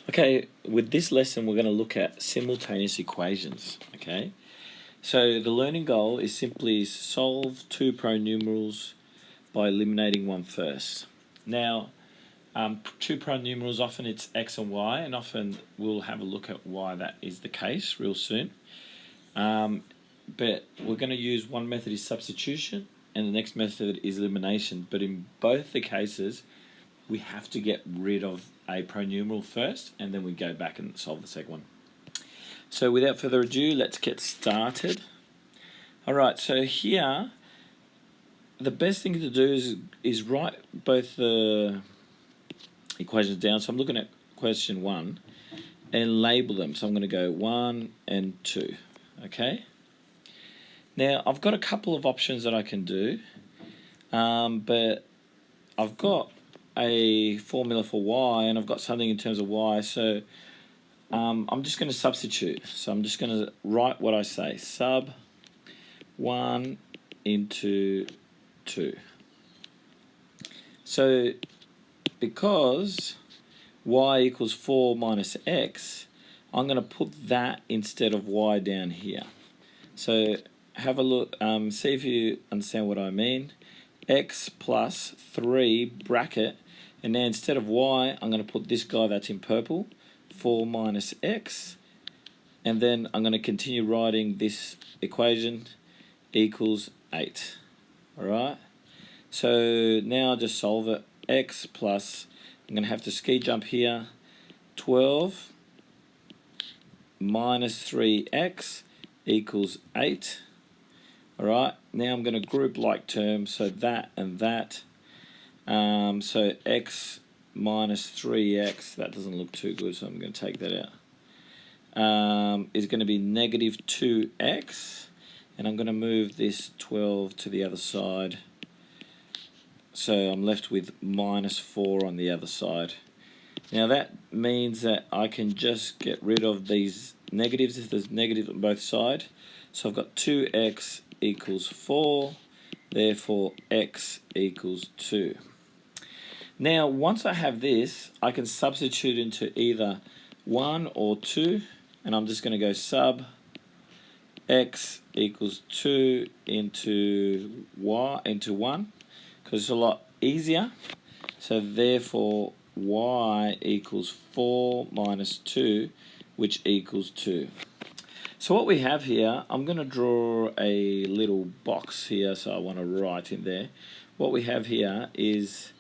Okay, with this lesson we're going to look at simultaneous equations, okay? So the learning goal is simply solve two pronumerals by eliminating one first. Now, two pronumerals, often it's x and y, and often we'll have a look at why that is the case real soon. But we're going to use one method is substitution and the next method is elimination. But in both the cases, we have to get rid of a pronumeral first and then we go back and solve the second one. So without further ado, let's get started. Alright, so here, the best thing to do is write both the equations down. So I'm looking at question 1 and label them. So I'm going to go 1 and 2, okay? Now, I've got a couple of options that I can do, but I've got a formula for y and I've got something in terms of y, so I'm just going to substitute. So I'm just going to write what I say, sub 1 into 2. So because y equals 4 minus x, I'm going to put that instead of y down here. So have a look, see if you understand what I mean. X plus 3 bracket, and now instead of y, I'm going to put this guy that's in purple, 4 minus x, and then I'm going to continue writing this equation equals 8. Alright, so now I'll just solve it. X plus, I'm going to have to ski jump here, 12 minus 3x equals 8. Alright, now I'm going to group like terms, so that and that. So x minus 3x, that doesn't look too good, so I'm going to take that out. Is going to be negative 2x, and I'm going to move this 12 to the other side. So I'm left with minus 4 on the other side. Now that means that I can just get rid of these negatives if there's negative on both sides. So I've got 2x equals 4, therefore x equals 2. Now once I have this, I can substitute into either 1 or 2, and I'm just going to go sub x equals 2 into y into 1, because it's a lot easier. So therefore y equals 4 minus 2, which equals 2. So what we have here, I'm going to draw a little box here, so I want to write in there. What we have here is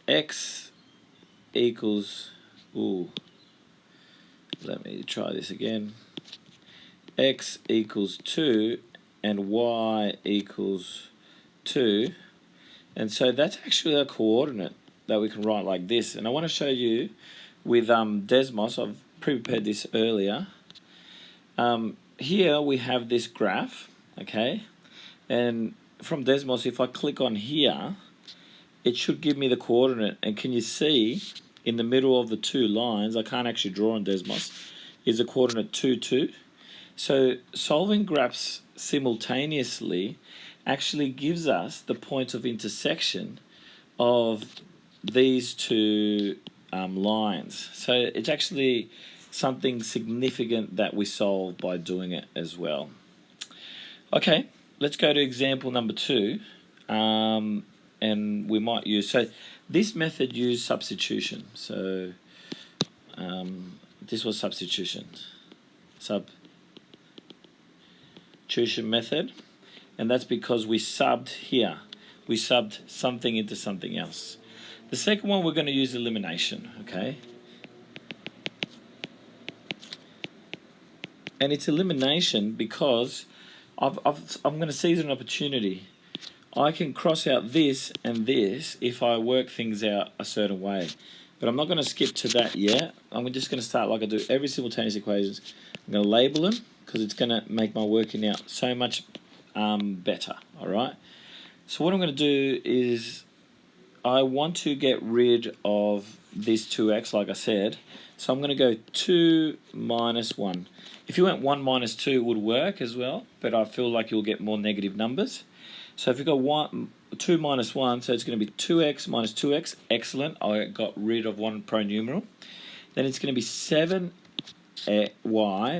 x equals, let me try this again. X equals 2 and y equals 2. And so that's actually a coordinate that we can write like this. And I want to show you with Desmos, I've prepared this earlier. Here we have this graph, okay, and from Desmos, if I click on here, it should give me the coordinate, and can you see in the middle of the two lines, I can't actually draw on Desmos, is the coordinate 2, 2. So solving graphs simultaneously actually gives us the point of intersection of these two lines. So it's actually something significant that we solve by doing it as well. Okay, let's go to example number 2, and we might use, so this method used substitution. So this was substitution method, and that's because we subbed here. We subbed something into something else. The second one, we're going to use elimination, okay? And it's elimination because I'm going to seize an opportunity. I can cross out this and this if I work things out a certain way. But I'm not going to skip to that yet. I'm just going to start like I do every simultaneous equations. I'm going to label them because it's going to make my working out so much better. Alright? So what I'm going to do is I want to get rid of this 2x like I said. So I'm going to go 2 minus 1. If you went 1 minus 2 it would work as well, but I feel like you'll get more negative numbers. So if you go 1 2 minus 1, so it's going to be 2x minus 2x. Excellent. I got rid of one pronumeral. Then it's going to be 7y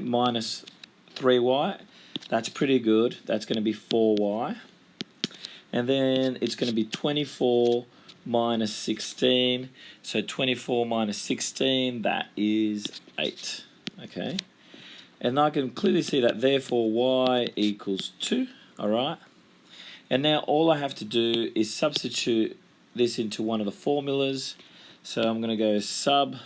minus 3y. That's pretty good. That's going to be 4y. And then it's going to be 24 minus 16. So 24 minus 16, that is 8. Okay. And I can clearly see that therefore y equals 2. All right. And now all I have to do is substitute this into one of the formulas. So I'm going to go sub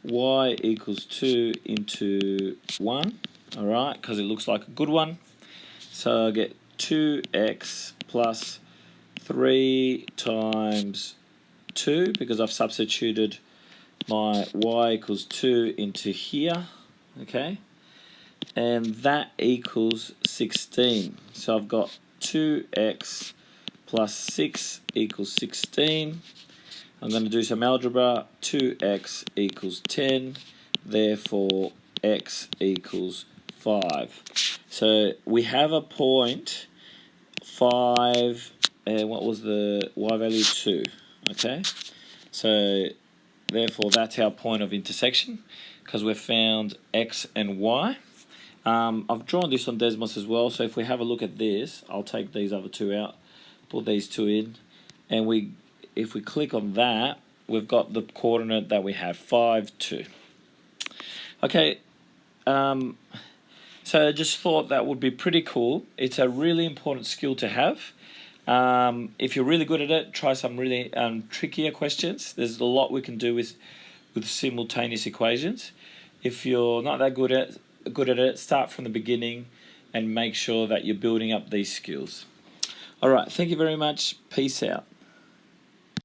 y equals 2 into 1. All right, because it looks like a good one. So I get 2x plus 3 times 2 because I've substituted my y equals 2 into here. Okay. And that equals 16. So I've got 2x plus 6 equals 16. I'm going to do some algebra. 2x equals 10. Therefore, x equals 5. So we have a point 5, and what was the y value? 2. Okay. So therefore, that's our point of intersection because we've found x and y. I've drawn this on Desmos as well, so if we have a look at this, I'll take these other two out, put these two in, and if we click on that, we've got the coordinate that we have, 5, 2. Okay, so I just thought that would be pretty cool. It's a really important skill to have. If you're really good at it, try some really trickier questions. There's a lot we can do with simultaneous equations. If you're not that good at it, start from the beginning and make sure that you're building up these skills. All right, thank you very much. Peace out.